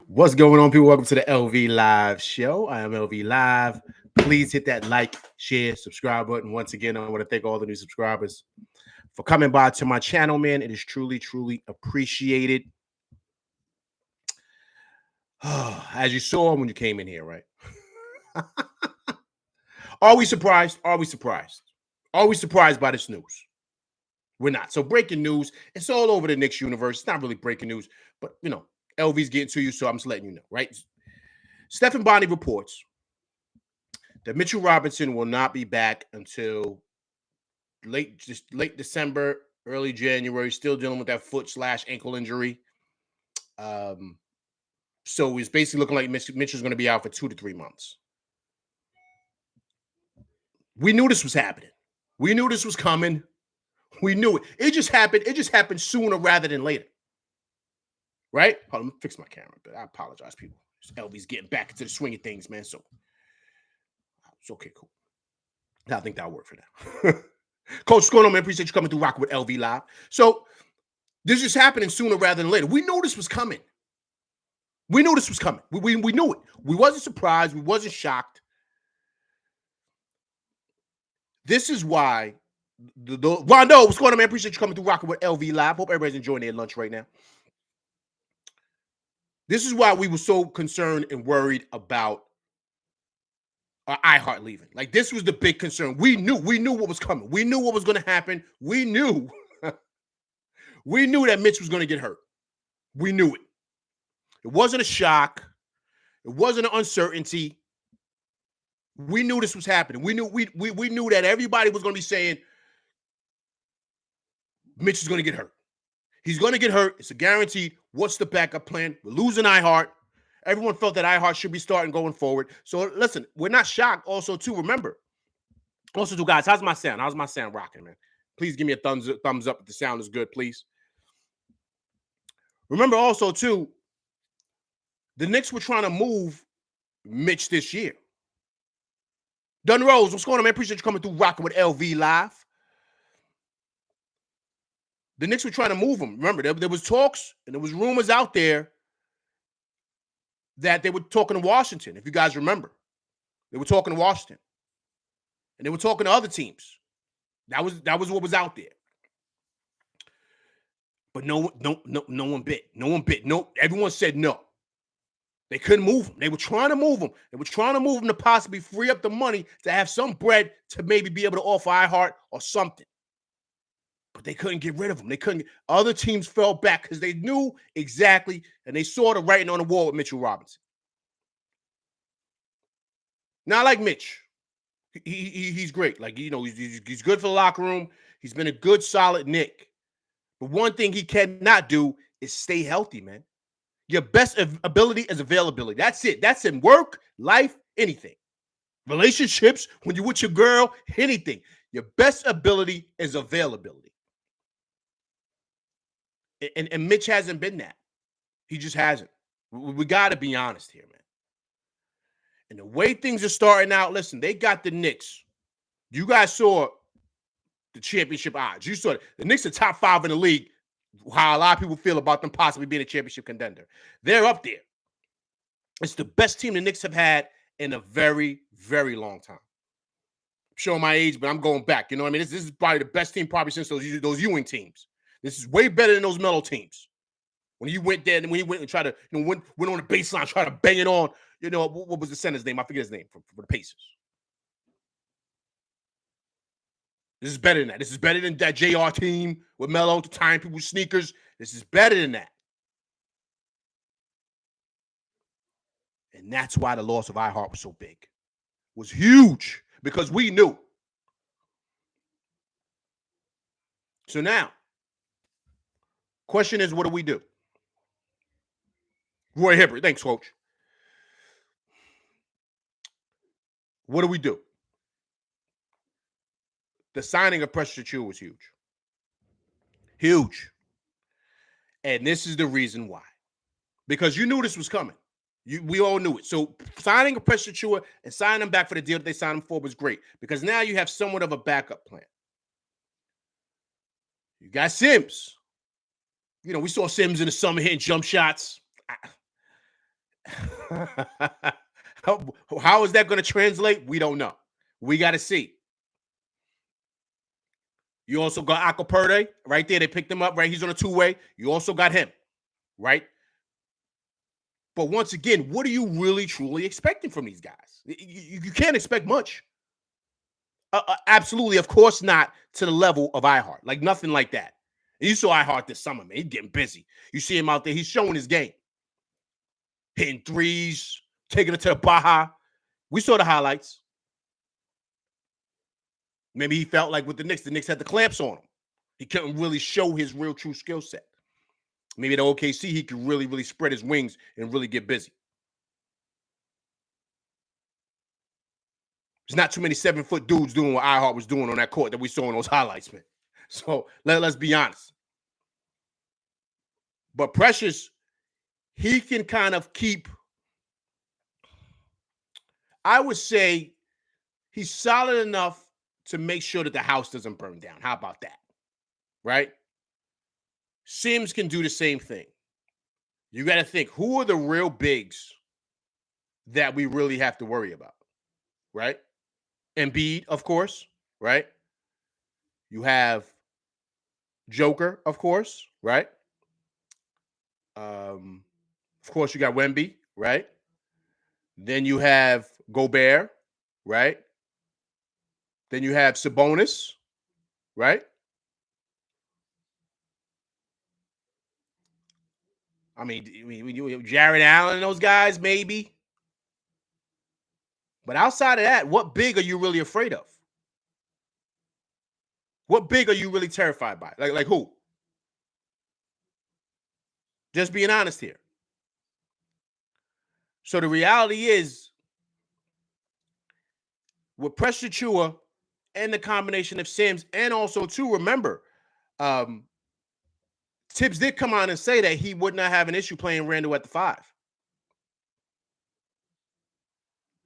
What's going on, people? Welcome to the LV Live show. I am LV Live. Please hit that like, share, subscribe button. Once again, I want to thank all the new subscribers for coming by to my channel, man. It is truly, truly appreciated. As you saw when you came in here, right? Are we surprised? Are we surprised? Are we surprised by this news? We're not. So breaking news, it's all over the Knicks universe. It's not really breaking news, but LV's getting to you, so I'm just letting you know, right? Stephen Bonnie reports that Mitchell Robinson will not be back until late December, early January, still dealing with that foot/ankle injury. So it's basically looking like Mitchell's going to be out for 2 to 3 months. We knew this was happening. We knew this was coming. We knew it. It just happened. It just happened sooner rather than later. Right? Hold on, let me fix my camera. But I apologize, people. LV's getting back into the swing of things, man. So it's okay, cool. I think that'll work for now. Coach, what's going on, man? Appreciate you coming through rocking with LV Live. So this is happening sooner rather than later. We knew this was coming. We knew this was coming. We knew it. We wasn't surprised. We wasn't shocked. This is why Rondo, what's going on, man? Appreciate you coming through rocking with LV Live. Hope everybody's enjoying their lunch right now. This is why we were so concerned and worried about iHeart leaving. Like, this was the big concern. We knew what was coming. We knew what was going to happen. We knew that Mitch was going to get hurt. We knew it. It wasn't a shock. It wasn't an uncertainty. We knew this was happening. We knew that everybody was going to be saying Mitch is going to get hurt. He's going to get hurt. It's a guarantee. What's the backup plan? We're losing iHeart. Everyone felt that iHeart should be starting going forward. So listen, we're not shocked. Also, too, remember. Also, too, guys, how's my sound? How's my sound rocking, man? Please give me a thumbs up if the sound is good, please. Remember also, too, the Knicks were trying to move Mitch this year. Dun Rose, what's going on, man? Appreciate you coming through rocking with LV Live. The Knicks were trying to move him. Remember, there was talks and there was rumors out there that they were talking to Washington, if you guys remember. They were talking to Washington. And they were talking to other teams. That was what was out there. But no one bit. No one bit. No, everyone said no. They couldn't move him. They were trying to move him. They were trying to move him to possibly free up the money to have some bread to maybe be able to offer iHeart or something. But they couldn't get rid of him. They couldn't. Other teams fell back because they knew exactly, and they saw the writing on the wall with Mitchell Robinson. Not like Mitch. He's great. Like, he's good for the locker room. He's been a good, solid Knick. But one thing he cannot do is stay healthy, man. Your best ability is availability. That's it. That's in work, life, anything. Relationships, when you're with your girl, anything. Your best ability is availability. And Mitch hasn't been that. He just hasn't. We got to be honest here, man. And the way things are starting out, listen, they got the Knicks. You guys saw the championship odds. You saw it. The Knicks are top 5 in the league, how a lot of people feel about them possibly being a championship contender. They're up there. It's the best team the Knicks have had in a very, very long time. I'm showing my age, but I'm going back. You know what I mean? This is probably the best team probably since those Ewing teams. This is way better than those Melo teams. When he went there and when he went and tried to, went on the baseline, tried to bang it on, what was the center's name? I forget his name for the Pacers. This is better than that. This is better than that JR team with Melo to tying people's sneakers. This is better than that. And that's why the loss of iHeart was so big. It was huge because we knew. So now, question is, what do we do? Roy Hibbert, thanks, Coach. What do we do? The signing of Precious Achiuwa was huge. Huge. And this is the reason why. Because you knew this was coming. We all knew it. So signing a Precious Achiuwa and signing him back for the deal that they signed him for was great. Because now you have somewhat of a backup plan. You got Sims. We saw Sims in the summer hitting jump shots. how is that going to translate? We don't know. We got to see. You also got Acaperde right there. They picked him up, right? He's on a two-way. You also got him, right? But once again, what are you really, truly expecting from these guys? You can't expect much. Absolutely, of course not to the level of iHeart. Like nothing like that. And you saw iHeart this summer, man. He's getting busy. You see him out there. He's showing his game. Hitting threes, taking it to the Baja. We saw the highlights. Maybe he felt like with the Knicks had the clamps on him. He couldn't really show his real true skill set. Maybe at OKC, he could really, really spread his wings and really get busy. There's not too many 7-foot dudes doing what iHeart was doing on that court that we saw in those highlights, man. So let's be honest. But Precious, he can kind of keep, I would say he's solid enough to make sure that the house doesn't burn down. How about that? Right? Sims can do the same thing. You got to think, who are the real bigs that we really have to worry about? Right? Embiid, of course, right? You have Joker, of course, right? Of course, you got Wemby, right? Then you have Gobert, right? Then you have Sabonis, right? I mean, Jared Allen and those guys, maybe. But outside of that, what big are you really afraid of? What big are you really terrified by? Like who? Just being honest here. So the reality is, with Precious Chua and the combination of Sims, and also too, remember, Tibbs did come on and say that he would not have an issue playing Randall at the 5.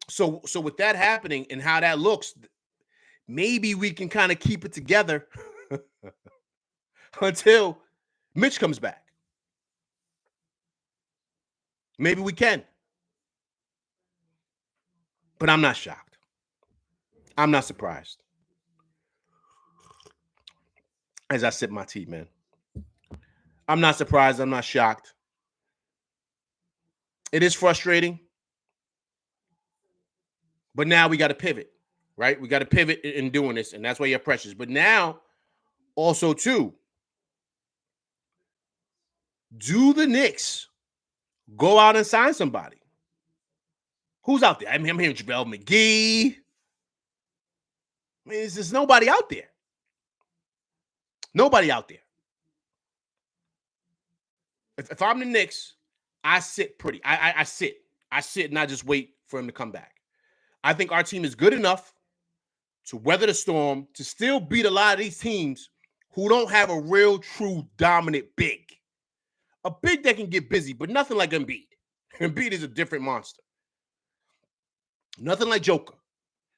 So with that happening and how that looks, maybe we can kind of keep it together until Mitch comes back. Maybe we can. But I'm not shocked. I'm not surprised. As I sip my tea, man. I'm not surprised. I'm not shocked. It is frustrating. But now we got to pivot, right? We got to pivot in doing this, and that's why you're Precious. But now, also, too, do the Knicks go out and sign somebody? Who's out there? I'm hearing JaVale McGee. I mean, there's nobody out there. Nobody out there. If I'm the Knicks, I sit pretty. I sit. I sit and I just wait for him to come back. I think our team is good enough to weather the storm, to still beat a lot of these teams who don't have a real, true, dominant big. A big that can get busy, but nothing like Embiid. Embiid is a different monster. Nothing like Joker.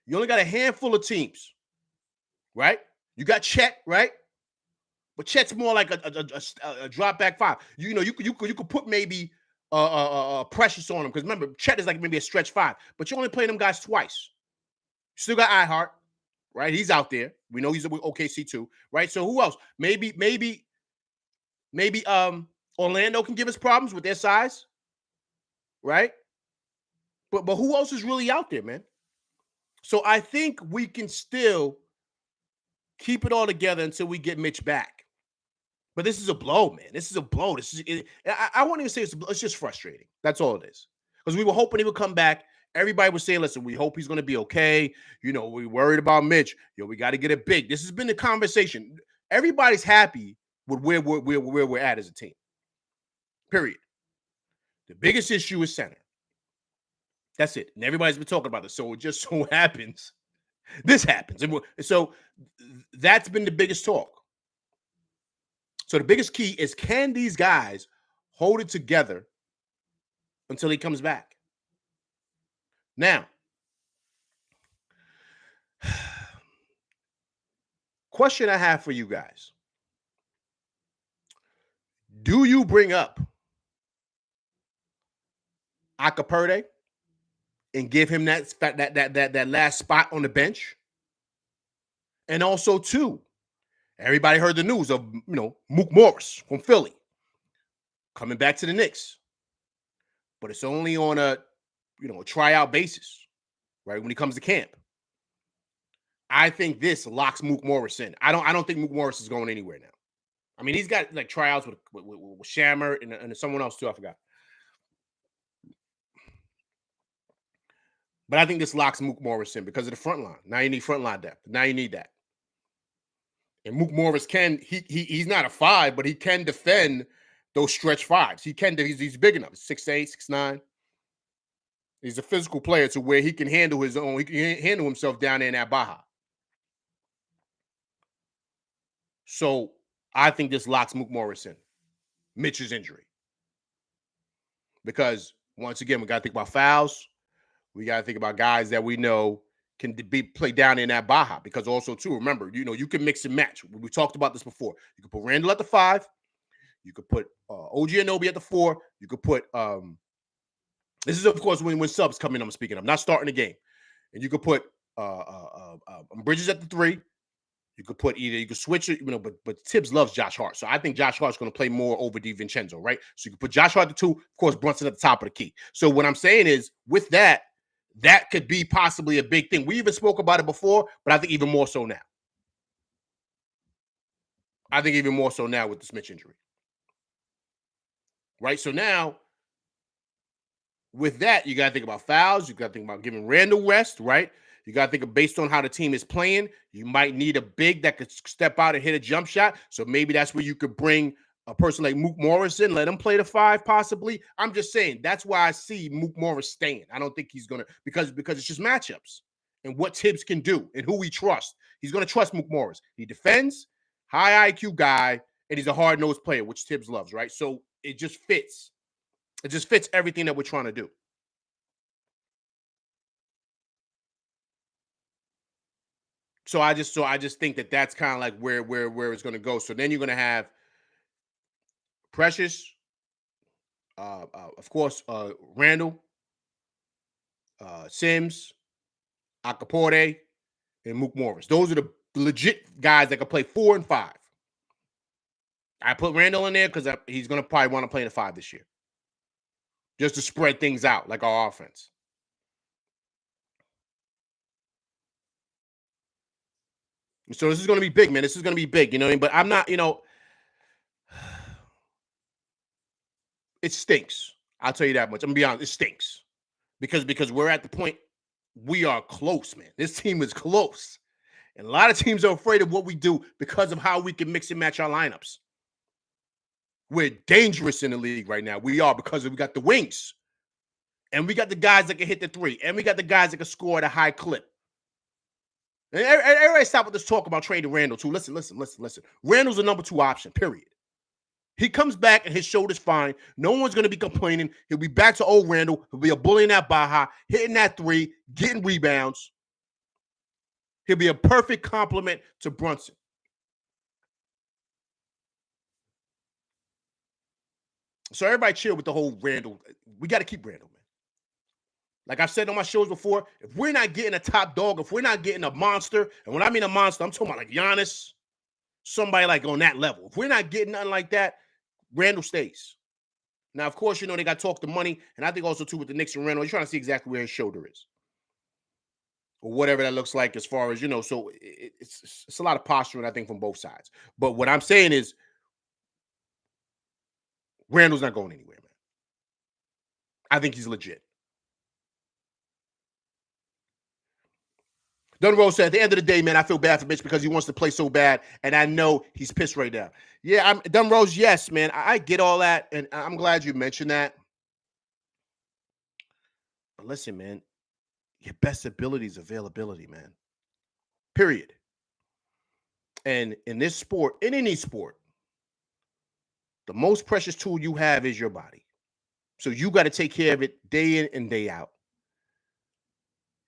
You only got a handful of teams, right? You got Chet, right? But Chet's more like a drop back 5. You could put maybe Precious on him, because remember, Chet is like maybe a stretch 5, but you only play them guys twice. You still got iHeart, right? He's out there. We know he's with OKC too, right? So who else? Maybe Orlando can give us problems with their size, right? But who else is really out there, man? So I think we can still keep it all together until we get Mitch back. But this is a blow, man. This is a blow. I won't even say it's just frustrating. That's all it is. Because we were hoping he would come back. Everybody was saying, listen, we hope he's going to be okay. We worried about Mitch. We got to get it big. This has been the conversation. Everybody's happy with where we're at as a team. Period. The biggest issue is center. That's it. And everybody's been talking about this. So it just so happens, this happens. And so that's been the biggest talk. So the biggest key is, can these guys hold it together until he comes back? Now, question I have for you guys. Do you bring up Acaperde and give him that last spot on the bench. And also, too, everybody heard the news of Mook Morris from Philly coming back to the Knicks, but it's only on a tryout basis, right? When he comes to camp, I think this locks Mook Morris in. I don't think Mook Morris is going anywhere now. I mean, he's got like tryouts with Shammer and someone else too. I forgot. But I think this locks Mook Morris in because of the front line. Now you need front line depth. Now you need that. And Mook Morris he's not a 5, but he can defend those stretch 5s. He's big enough. 6'8", 6'9". He's a physical player to where he can handle his own. He can handle himself down there in that Baja. So I think this locks Mook Morris in. Mitch's injury. Because once again, we got to think about fouls. We got to think about guys that we know can play down in that Baja. Because also, too, remember, you can mix and match. We talked about this before. You could put Randall at the 5. You could put OG Anunoby at the 4. You could put this is, of course, when subs come in, I'm speaking. I'm not starting the game. And you could put Bridges at the 3. You could switch it, but Tibbs loves Josh Hart. So I think Josh Hart's going to play more over DiVincenzo, right? So you can put Josh Hart at the 2, of course, Brunson at the top of the key. So what I'm saying is, with that could be possibly a big thing. We even spoke about it before, but I think even more so now. I think even more so now with the Smith injury. Right? So now, with that, you got to think about fouls. You got to think about giving Randall rest, right? You got to think of based on how the team is playing, you might need a big that could step out and hit a jump shot. So maybe that's where you could bring a person like Mook Morris in, let him play the 5 possibly. I'm just saying that's why I see Mook Morris staying. I don't think he's going to because it's just matchups and what Tibbs can do and who we trust. He's going to trust Mook Morris. He defends, high IQ guy, and he's a hard-nosed player, which Tibbs loves, right? So it just fits. It just fits everything that we're trying to do. So I just think that that's kind of like where it's going to go. So then you're going to have Precious, of course, Randall, Sims, Acaporde, and Mook Morris. Those are the legit guys that can play 4 and 5. I put Randall in there because he's going to probably want to play in the 5 this year, just to spread things out like our offense. So this is going to be big, man. This is going to be big, you know what I mean? But I'm not, it stinks. I'll tell you that much. I'm going to be honest. It stinks. Because we're at the point, we are close, man. This team is close. And a lot of teams are afraid of what we do because of how we can mix and match our lineups. We're dangerous in the league right now. We are because we got the wings. And we got the guys that can hit the 3. And we got the guys that can score at a high clip. And everybody stop with this talk about trading Randall, too. Listen. Randall's the number 2 option, period. He comes back and his shoulder's fine. No one's going to be complaining. He'll be back to old Randall. He'll be a bully in that Baja, hitting that 3, getting rebounds. He'll be a perfect complement to Brunson. So everybody chill with the whole Randall. We got to keep Randall, man. Like I've said on my shows before, if we're not getting a top dog, if we're not getting a monster, and when I mean a monster, I'm talking about like Giannis, somebody like on that level. If we're not getting nothing like that, Randall stays. Now, of course, they got to talk the money, and I think also, too, with the Knicks and Randall, you're trying to see exactly where his shoulder is. Or whatever that looks like as far as, so it's a lot of posturing, I think, from both sides. But what I'm saying is Randall's not going anywhere, man. I think he's legit. Dunn Rose said, at the end of the day, man, I feel bad for Mitch because he wants to play so bad, and I know he's pissed right now. Yeah, Dunn Rose, yes, man. I get all that, and I'm glad you mentioned that. But listen, man, your best ability is availability, man. Period. And in this sport, in any sport, the most precious tool you have is your body. So you got to take care of it day in and day out.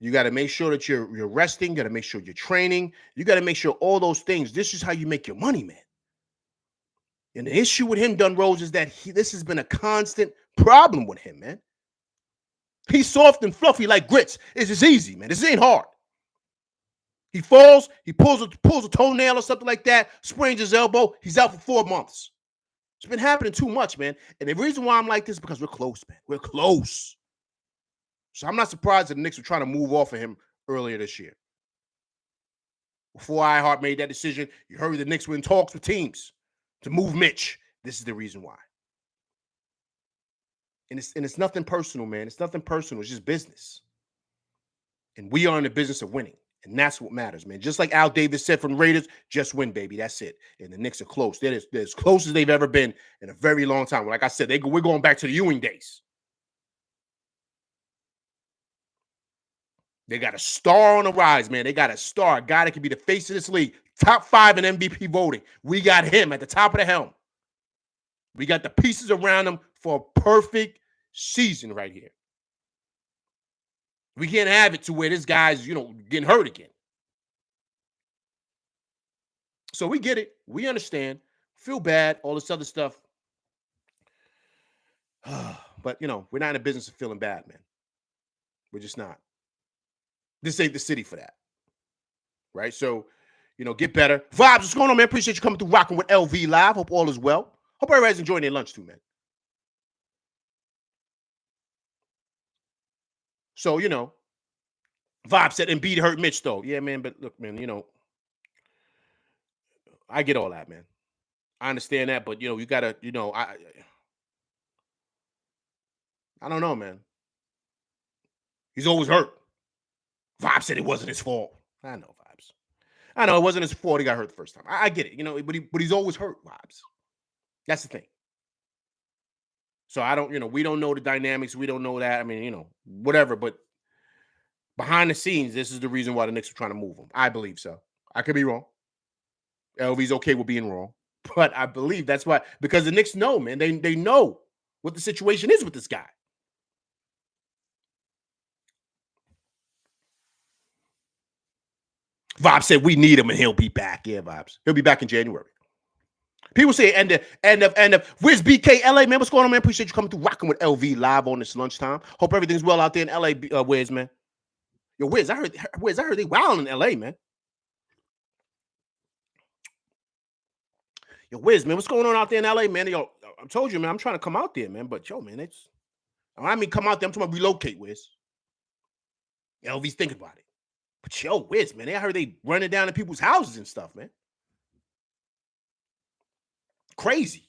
You got to make sure that you're resting. You got to make sure you're training. You got to make sure all those things. This is how you make your money, man. And the issue with him, Dunn Rose, is that this has been a constant problem with him, man. He's soft and fluffy like grits. It's just easy, man. This ain't hard. He falls, he pulls a toenail or something like that, sprains his elbow, he's out for 4 months. It's been happening too much, man. And the reason why I'm like this is because we're close, man. We're close. So I'm not surprised that the Knicks were trying to move off of him earlier this year. Before iHeart made that decision, you heard the Knicks were in talks with teams to move Mitch. This is the reason why. And it's nothing personal, man. It's nothing personal. It's just business. And we are in the business of winning. And that's what matters, man. Just like Al Davis said from the Raiders, just win, baby. That's it. And the Knicks are close. They're as close as they've ever been in a very long time. Like I said, we're going back to the Ewing days. They got a star on the rise, man. They got a star, a guy that can be the face of this league. Top 5 in MVP voting. We got him at the top of the helm. We got the pieces around him for a perfect season right here. We can't have it to where this guy's, getting hurt again. So we get it. We understand. Feel bad, all this other stuff. But, we're not in the business of feeling bad, man. We're just not. This ain't the city for that. Right? So, get better. Vibes, what's going on, man? Appreciate you coming through rocking with LV Live. Hope all is well. Hope everybody's enjoying their lunch too, man. So, Vibe said Embiid hurt Mitch, though. Yeah, man, but look, man, I get all that, man. I understand that, but, you got to, I don't know, man. He's always hurt. Vibe said it wasn't his fault. I know, Vibes. I know it wasn't his fault he got hurt the first time. I get it, but he's always hurt, Vibes. That's the thing. So I don't, we don't know the dynamics. We don't know that. I mean, whatever, but behind the scenes, this is the reason why the Knicks are trying to move him. I believe so. I could be wrong. LV's okay with being wrong, but I believe that's why, because the Knicks know, man. They know what the situation is with this guy. Vibes said we need him and he'll be back. Yeah, Vibes. He'll be back in January. People say end of. Where's BK LA, man? What's going on, man? Appreciate you coming through rocking with LV Live on this lunchtime. Hope everything's well out there in LA, Wiz, man. Yo, Wiz, I heard they wilding in LA, man. Yo, Wiz, man, what's going on out there in LA, man? Yo, I told you, man, I'm trying to come out there, man. But yo, man, come out there, I'm talking about relocate, Wiz. LV's thinking about it. But yo, Wiz, man, I heard they running down in people's houses and stuff, man. Crazy.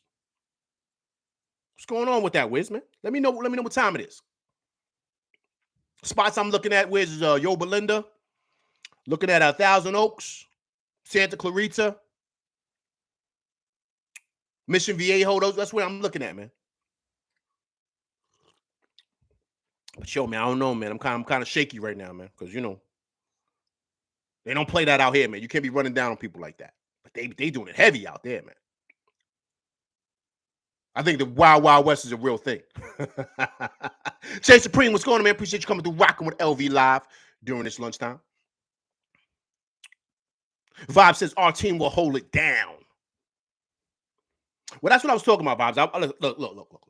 What's going on with that, Wiz, man? Let me know what time it is. Spots I'm looking at, Wiz, is Yo Belinda. Looking at Thousand Oaks, Santa Clarita, Mission Viejo. That's where I'm looking at, man. But yo, man, I don't know, man. I'm kind of shaky right now, man, because they don't play that out here, man. You can't be running down on people like that. But they doing it heavy out there, man. I think the Wild Wild West is a real thing. Jay Supreme, what's going on, man? Appreciate you coming through rocking with LV Live during this lunchtime. Vibe says our team will hold it down. Well, that's what I was talking about, Vibes. Look.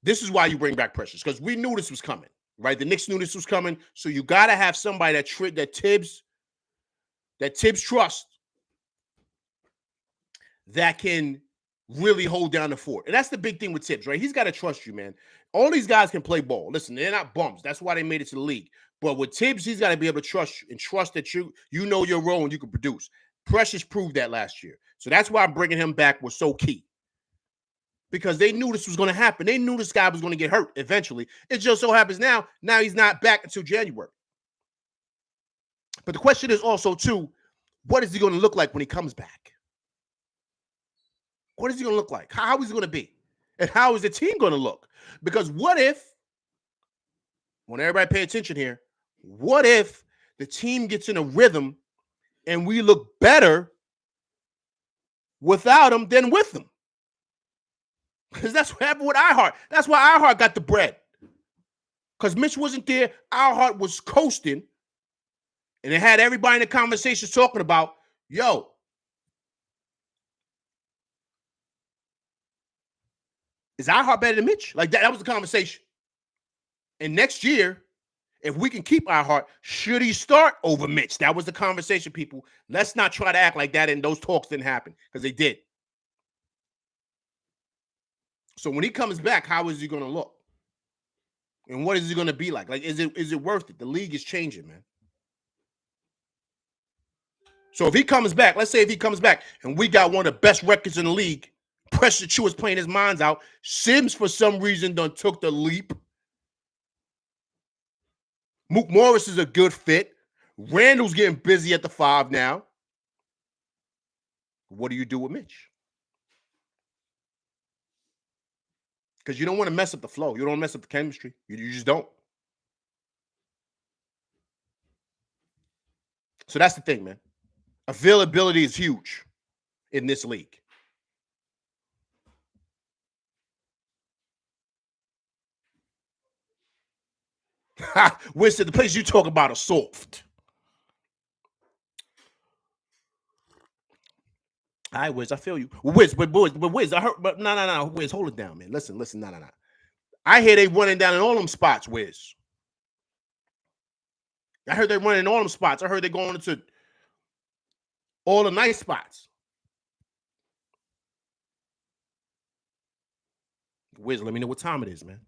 This is why you bring back Precious, because we knew this was coming, right? The Knicks knew this was coming, so you got to have somebody that Tibbs trusts, that can really hold down the fort. And that's the big thing with Tibbs, right? He's got to trust you, man. All these guys can play ball. Listen, they're not bums. That's why they made it to the league. But with Tibbs, he's got to be able to trust you and trust that you know your role and you can produce. Precious proved that last year. So that's why bringing him back was so key. Because they knew this was going to happen. They knew this guy was going to get hurt eventually. It just so happens now he's not back until January. But the question is also, too, what is he going to look like when he comes back? What is he going to look like? How is he going to be? And how is the team going to look? Because what if, I want everybody to pay attention here, what if the team gets in a rhythm and we look better without him than with him? Because that's what happened with iHeart. That's why iHeart got the bread. Because Mitch wasn't there. iHeart was coasting. And it had everybody in the conversation talking about, yo, is iHeart better than Mitch? Like that was the conversation. And next year, if we can keep our heart, should he start over Mitch? That was the conversation, people. Let's not try to act like that and those talks didn't happen, because they did. So when he comes back, how is he going to look? And what is he going to be like? Like, is it worth it? The league is changing, man. So if he comes back, let's say if he comes back and we got one of the best records in the league, Pressure Chew is playing his minds out. Sims, for some reason, done took the leap. Mook Morris is a good fit. Randall's getting busy at the 5 now. What do you do with Mitch? Because you don't want to mess up the flow. You don't mess up the chemistry. You just don't. So that's the thing, man. Availability is huge in this league. Winston, the place you talk about is soft. All right, Wiz, I feel you. Well, Wiz, but Wiz, I heard, but no, Wiz, hold it down, man. Listen, no. I hear they running down in all them spots, Wiz. I heard they running in all them spots. I heard they going into all the nice spots. Wiz, let me know what time it is, man.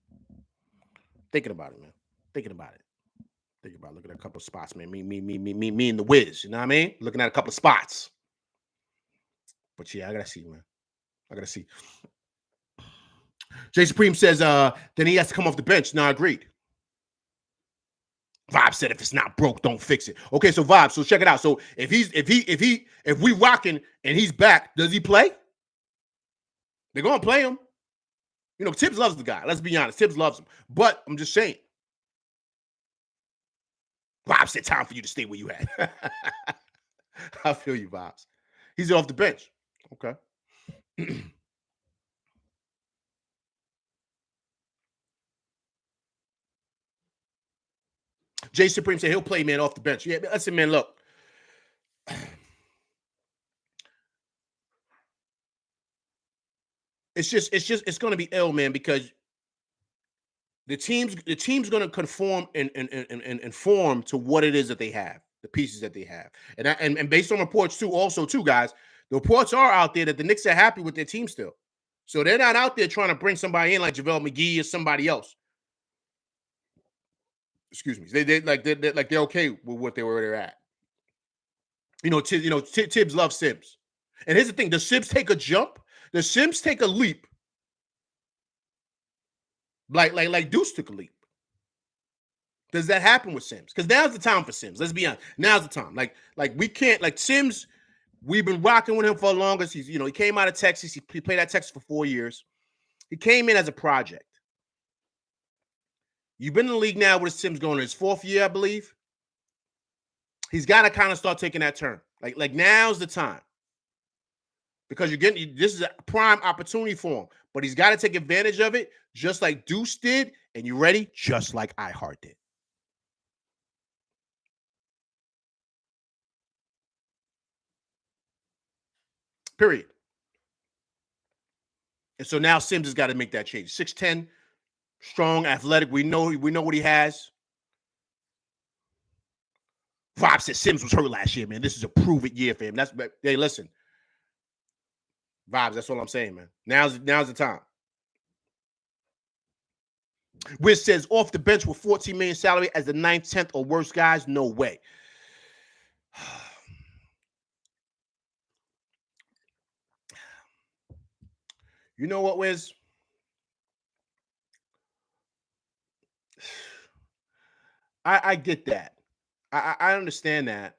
Thinking about it, man. Thinking about it. Looking at a couple of spots, man. Me and the Wiz. You know what I mean? Looking at a couple of spots. But yeah, I gotta see, man. I gotta see. Jay Supreme says, then he has to come off the bench. No, agreed. Vibe said, if it's not broke, don't fix it. Okay, so Vibe, so check it out. So if we rocking and he's back, does he play? They're gonna play him. You know, Tibbs loves the guy. Let's be honest. Tibbs loves him. But I'm just saying. Vibe said, time for you to stay where you at. I feel you, Vibes. He's off the bench. Okay. Jay Supreme said he'll play, man, off the bench. Yeah, listen, man, look. It's going to be ill, man, because the team's going to conform and form to what it is that they have, the pieces that they have, and based on reports too, also too, guys, the reports are out there that the Knicks are happy with their team still, so they're not out there trying to bring somebody in like JaVale McGee or somebody else. Excuse me, they're okay with what where they're at. You know, Tibbs loves Sims, and here's the thing: does Sims take a jump? Does Sims take a leap? Like Deuce took a leap. Does that happen with Sims? Because now's the time for Sims. Let's be honest. Now's the time. Like we can't, like Sims, we've been rocking with him for the longest. He came out of Texas. He played at Texas for 4 years. He came in as a project. You've been in the league now with Sims going in his 4th year, I believe. He's got to kind of start taking that turn. Like now's the time. Because this is a prime opportunity for him. But he's got to take advantage of it, just like Deuce did. And you ready? Just like iHeart did. Period. And so now Sims has got to make that change. 6'10", strong, athletic. We know what he has. Vibe said Sims was hurt last year, man. This is a prove-it year for him. Hey, listen. Vibes, that's all I'm saying, man. Now's the time. Wiz says, off the bench with $14 million salary as the 9th, 10th, or worst guys? No way. You know what, Wiz? I get that. I understand that.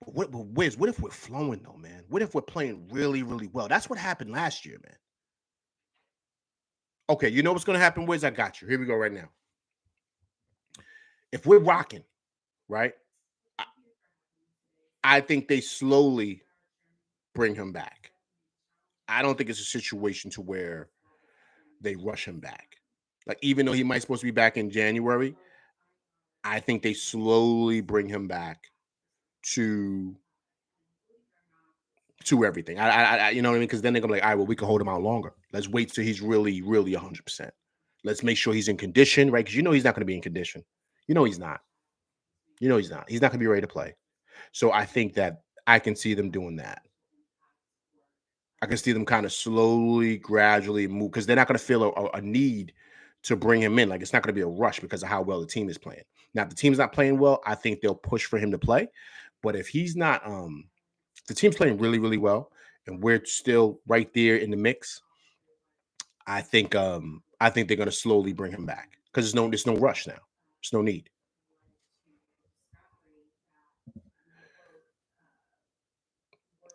But Wiz, what if we're flowing, though, man? What if we're playing really, really well? That's what happened last year, man. Okay, you know what's going to happen, Wiz? I got you. Here we go right now. If we're rocking, right, I think they slowly bring him back. I don't think it's a situation to where they rush him back. Like, even though he might supposed to be back in January, I think they slowly bring him back to everything. I you know what I mean? Because then they're gonna be like, all right, well, we can hold him out longer. Let's wait till he's really, really 100%. Let's make sure he's in condition, right? Because he's not going to be in condition. He's not. He's not. He's not going to be ready to play. So I think that I can see them doing that. I can see them kind of slowly, gradually move because they're not going to feel a need to bring him in. Like it's not going to be a rush because of how well the team is playing. Now, if the team's not playing well, I think they'll push for him to play. But if he's not, the team's playing really, really well, and we're still right there in the mix. I think they're going to slowly bring him back because there's no rush now. There's no need.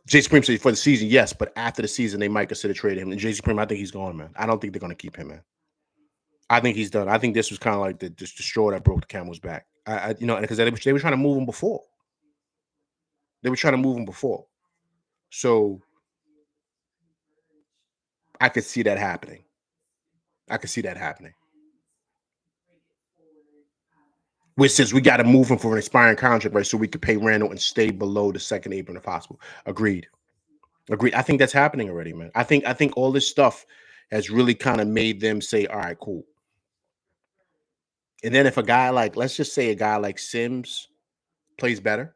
Jay Supreme said for the season, yes, but after the season, they might consider trading him. And Jay Supreme, I think he's gone, man. I don't think they're going to keep him, man. I think he's done. I think this was kind of like the straw that broke the camel's back. Because they were trying to move him before. So I could see that happening. Which says we got to move him for an expiring contract, right? So we could pay Randall and stay below the second apron if possible. Agreed. I think that's happening already, man. I think all this stuff has really kind of made them say, all right, cool. And then if a guy like, let's just say a guy like Sims plays better,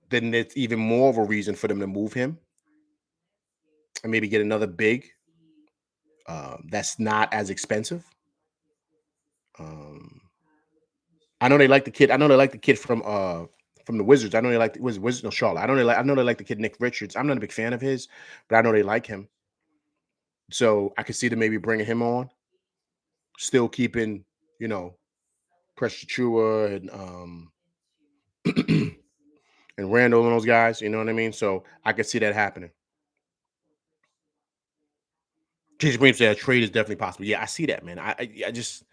then it's even more of a reason for them to move him and maybe get another big that's not as expensive. I know they like the kid. I know they like the kid from the Wizards. I know they like Wizards no Charlotte. I know they like the kid Nick Richards. I'm not a big fan of his, but I know they like him. So I could see them maybe bringing him on, still keeping Precious Chua and and Randall and those guys. You know what I mean? So I could see that happening. Jason Green said a trade is definitely possible. Yeah, I see that, man. I just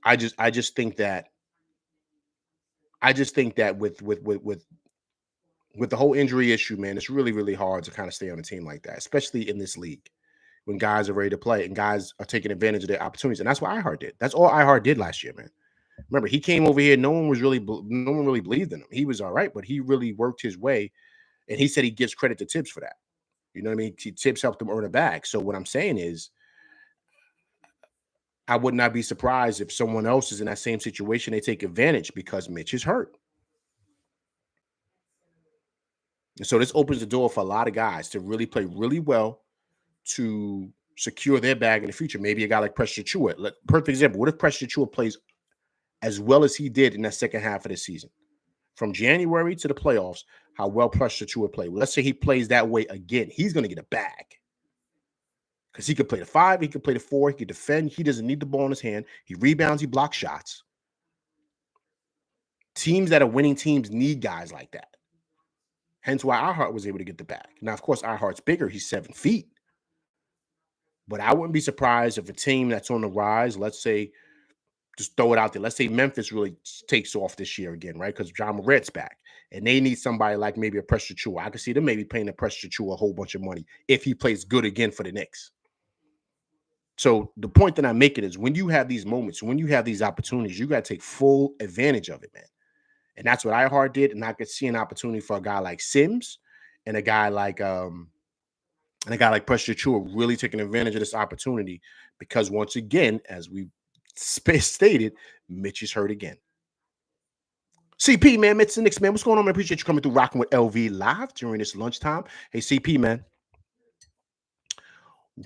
I just think that with the whole injury issue, man, it's really, really hard to kind of stay on a team like that, especially in this league when guys are ready to play and guys are taking advantage of their opportunities. And that's what iHeart did. That's all iHeart did last year, man. Remember, he came over here. No one really believed in him. He was all right, but he really worked his way. And he said he gives credit to Tibbs for that. You know what I mean? Tibbs helped him earn a bag. So what I'm saying is, I would not be surprised if someone else is in that same situation. They take advantage because Mitch is hurt. And so this opens the door for a lot of guys to really play really well to secure their bag in the future. Maybe a guy like Precious Chua. Perfect example. What if Precious Chua plays as well as he did in that second half of the season? From January to the playoffs, how well Precious Chua played. Well, let's say he plays that way again. He's going to get a bag. Because he could play the 5, he could play the 4, he could defend. He doesn't need the ball in his hand. He rebounds, he blocks shots. Teams that are winning teams need guys like that. Hence why iHeart was able to get the bag. Now, of course, iHeart's bigger. He's 7 feet. But I wouldn't be surprised if a team that's on the rise, let's say, just throw it out there. Let's say Memphis really takes off this year again, right? Because John Morant's back. And they need somebody like maybe a Precious Chua. I could see them maybe paying a Precious Chua a whole bunch of money if he plays good again for the Knicks. So the point that I'm making is when you have these moments, when you have these opportunities, you got to take full advantage of it, man. And that's what iHeart did. And I could see an opportunity for a guy like Sims and a guy like Precious Chua really taking advantage of this opportunity because once again, as we stated, Mitch is hurt again. CP, man, Mitch the Knicks, man. What's going on, man? Appreciate you coming through rocking with LV live during this lunchtime. Hey, CP, man.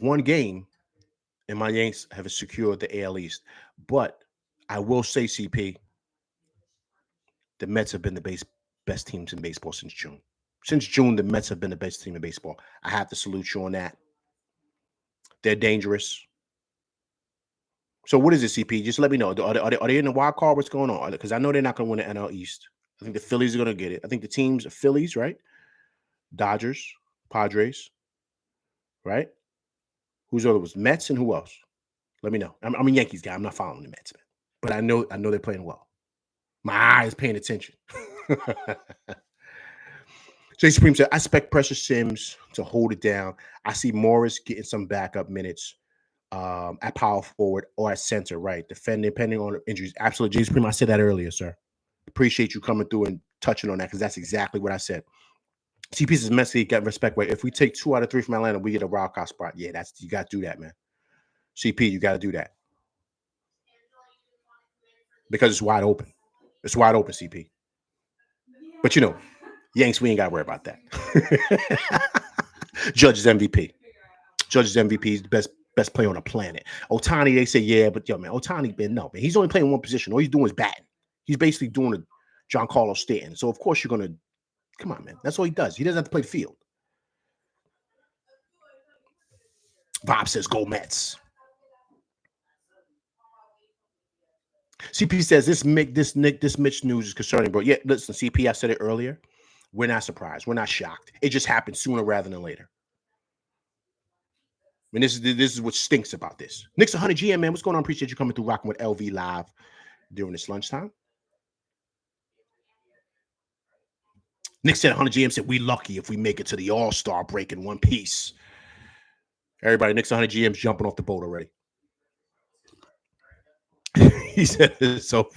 One game and my Yanks have secured the AL East. But I will say, CP, the Mets have been the best teams in baseball since June. Since June, the Mets have been the best team in baseball. I have to salute you on that. They're dangerous. So what is it, CP? Just let me know. Are they in the wild card? What's going on? Because I know they're not going to win the NL East. I think the Phillies are going to get it. I think the teams are Phillies, right? Dodgers, Padres, right? Who's the other was Mets and who else? Let me know. I'm a Yankees guy. I'm not following the Mets, man. But I know they're playing well. My eye is paying attention. Jay Supreme said, I expect Precious Sims to hold it down. I see Morris getting some backup minutes at power forward or at center, right? Depending on injuries. Absolutely. Jay Supreme, I said that earlier, sir. Appreciate you coming through and touching on that because that's exactly what I said. CP says Messi got respect. Wait, if we take 2 out of 3 from Atlanta, we get a wild card spot. Yeah, that's you got to do that, man. CP, you got to do that because it's wide open. It's wide open, CP. But Yanks, we ain't got to worry about that. Judge is MVP. Judge is MVP. He's the best player on the planet. Ohtani, they say, yeah, but man, Ohtani been no, man. He's only playing one position. All he's doing is batting. He's basically doing a John Carlos Stanton. So of course you're gonna come on, man. That's all he does. He doesn't have to play the field. Bob says, "Go Mets." CP says this Mitch news is concerning, bro. Yeah, listen, CP, I said it earlier. We're not surprised. We're not shocked. It just happened sooner rather than later. I mean, this is what stinks about this. Knicks 100 GM, man. What's going on? Appreciate you coming through, rocking with LV live during this lunchtime. Knicks said 100 GM said we lucky if we make it to the All-Star break in one piece. Everybody, Knicks 100 GM's jumping off the boat already. He said so.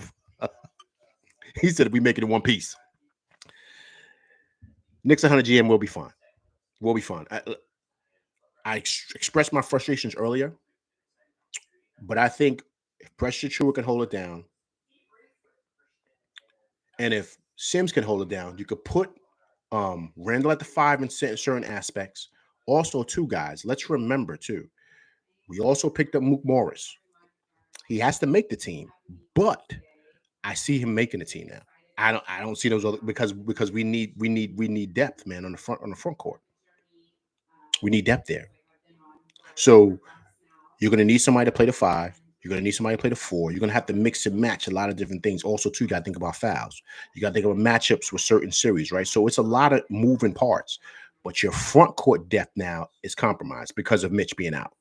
He said if we make it in one piece, Knicks 100 GM will be fine. We'll be fine. I expressed my frustrations earlier, but I think if Pressure True can hold it down, and if Sims can hold it down, you could put Randall at the 5 in certain aspects. Also, too, guys, let's remember too, we also picked up Mook Morris. He has to make the team, but I see him making the team now. I don't see those other because we need depth, man, on the front court. We need depth there. So you're going to need somebody to play the 5. You're going to need somebody to play the 4. You're going to have to mix and match a lot of different things. Also, too, you got to think about fouls. You got to think about matchups with certain series, right? So it's a lot of moving parts. But your front court depth now is compromised because of Mitch being out.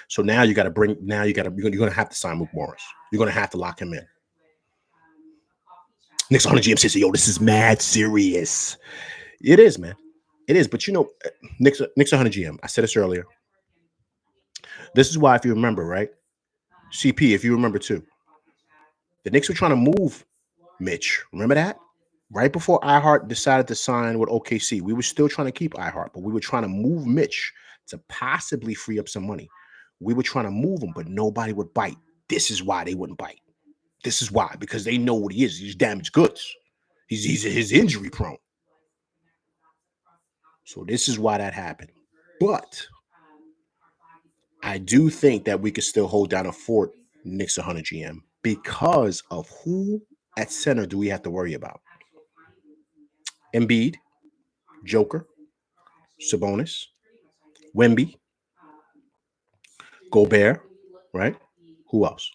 So now you're going to have to sign Mook Morris. You're going to have to lock him in. Knicks 100 GM says, yo, this is mad serious. It is, man. It is. But Knicks 100 GM, I said this earlier. This is why, if you remember, right? CP, if you remember too, the Knicks were trying to move Mitch. Remember that? Right before iHeart decided to sign with OKC, we were still trying to keep iHeart, but we were trying to move Mitch to possibly free up some money. We were trying to move him, but nobody would bite. This is why they wouldn't bite. This is why, because they know what he is. He's damaged goods. He's injury prone. So this is why that happened. But I do think that we could still hold down a fort Knicks 100 GM because of who at center do we have to worry about? Embiid, Joker, Sabonis, Wemby, Gobert, right? Who else?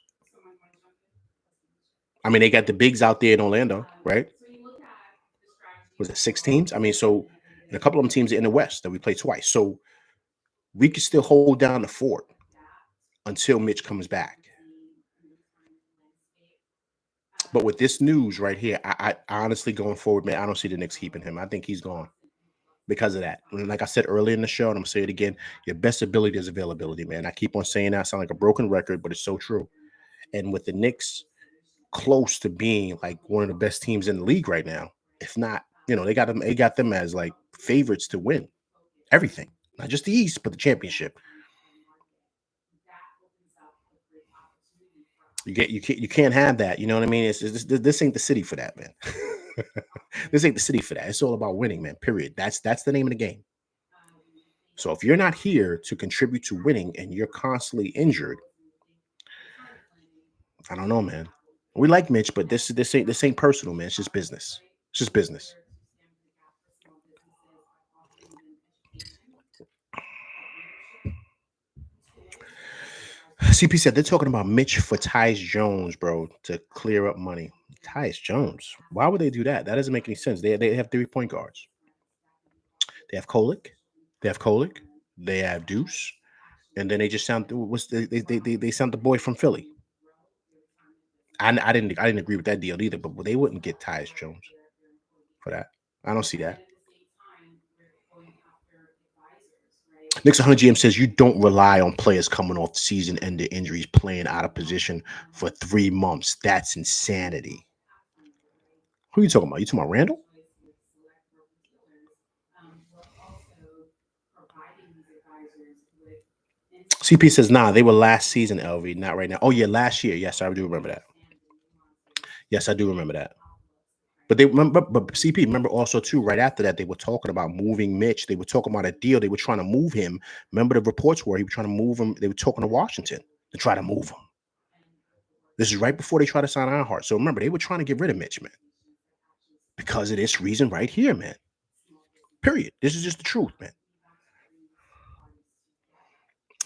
I mean, they got the bigs out there in Orlando, right? Was it 6 teams? I mean, so and a couple of them teams in the West that we played twice. So we could still hold down the fort until Mitch comes back. But with this news right here, I honestly going forward, man, I don't see the Knicks keeping him. I think he's gone because of that. And like I said earlier in the show, and I'm going to say it again, your best ability is availability, man. I keep on saying that. I sound like a broken record, but it's so true. And with the Knicks close to being like one of the best teams in the league right now, if not, they got them as like favorites to win everything, not just the East, but the championship. You can't have that. You know what I mean? This ain't the city for that, man. This ain't the city for that. It's all about winning, man. Period. That's the name of the game. So if you're not here to contribute to winning and you're constantly injured, I don't know, man. We like Mitch, but this ain't personal, man. It's just business. It's just business. CP said they're talking about Mitch for Tyus Jones, bro, to clear up money. Tyus Jones. Why would they do that? That doesn't make any sense. They have 3 point guards. They have Kolick. They have Deuce. And then they just sound they sound the boy from Philly. I didn't agree with that deal either, but they wouldn't get Tyus Jones for that. I don't see that. Knicks 100 GM says you don't rely on players coming off the season and the injuries playing out of position for 3 months. That's insanity. Who are you talking about? You talking about Randall? CP says, nah, they were last season, LV, not right now. Oh, yeah, last year. Yes, I do remember that. Yes, I do remember that. But they remember, but CP, remember also too, right after that, they were talking about moving Mitch. They were talking about a deal. They were trying to move him. Remember the reports were he was trying to move him. They were talking to Washington to try to move him. This is right before they tried to sign Ironheart. So remember, they were trying to get rid of Mitch, man. Because of this reason right here, man. Period. This is just the truth, man.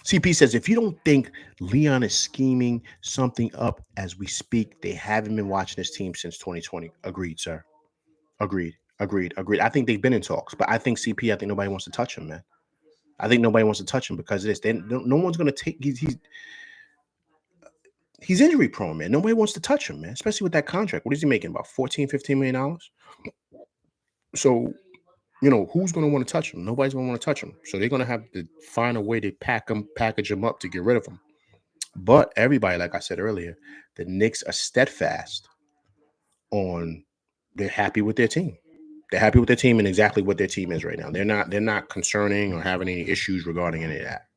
CP says, if you don't think Leon is scheming something up as we speak, they haven't been watching this team since 2020. Agreed, sir. Agreed. I think they've been in talks, but I think CP, I think nobody wants to touch him, man. I think nobody wants to touch him because of this. No one's going to take, he's injury prone, man. Nobody wants to touch him, man, especially with that contract. What is he making? About $14, $15 million? So, who's going to want to touch him? Nobody's going to want to touch him. So they're going to have to find a way to package him up to get rid of him. But everybody, like I said earlier, the Knicks are steadfast on they're happy with their team. They're happy with their team and exactly what their team is right now. They're not concerning or having any issues regarding any of that.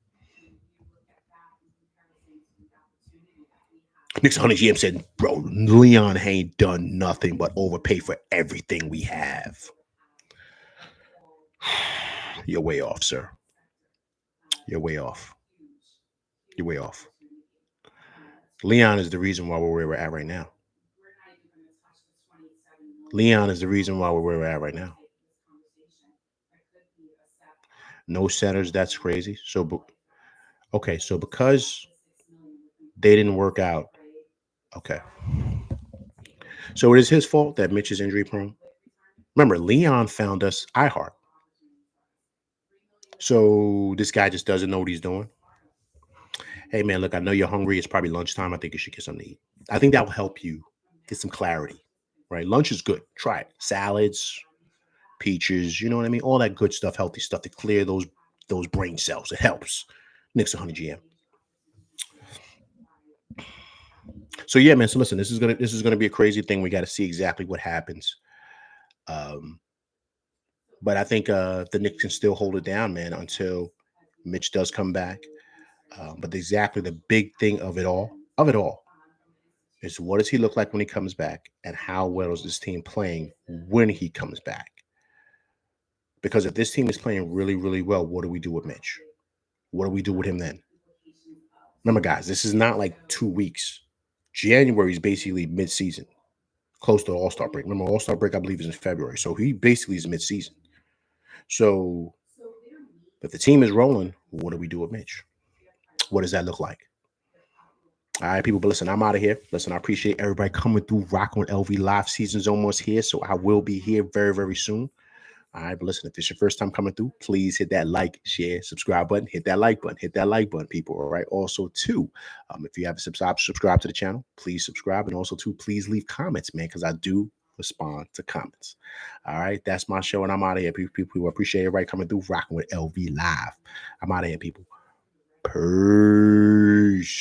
Knicks 100 GM said, bro, Leon ain't done nothing but overpay for everything we have. You're way off, sir. You're way off. You're way off. Leon is the reason why we're where we're at right now. Leon is the reason why we're where we're at right now. No centers, that's crazy. So because they didn't work out, okay. So it is his fault that Mitch is injury prone. Remember, Leon found us iHeart. So this guy just doesn't know what he's doing. Hey, man, look, I know you're hungry. It's probably lunchtime. I think you should get something to eat. I think that will help you get some clarity, right? Lunch is good. Try it. Salads, peaches, you know what I mean? All that good stuff, healthy stuff to clear those brain cells. It helps. Knicks 100 GM. So yeah, man. So listen, this is gonna be a crazy thing. We got to see exactly what happens. But I think the Knicks can still hold it down, man, until Mitch does come back. But exactly the big thing of it all, is what does he look like when he comes back, and how well is this team playing when he comes back? Because if this team is playing really, really well, what do we do with Mitch? What do we do with him then? Remember, guys, this is not like 2 weeks. January is basically mid-season, close to the All-Star break. Remember, All-Star break, I believe, is in February. So he basically is mid-season. So if the team is rolling, what do we do with Mitch? What does that look like? All right, people, but listen, I'm out of here. Listen, I appreciate everybody coming through. Rock on LV Live season's almost here, so I will be here very, very soon. All right, but listen, if this is your first time coming through, please hit that like, share, subscribe button. Hit that like button, people. All right. Also, too, if you haven't subscribed to the channel, please subscribe. And also, too, please leave comments, man, because I do respond to comments. All right. That's my show, and I'm out of here, people. We appreciate everybody coming through. Rocking with LV Live. I'm out of here, people. Peace.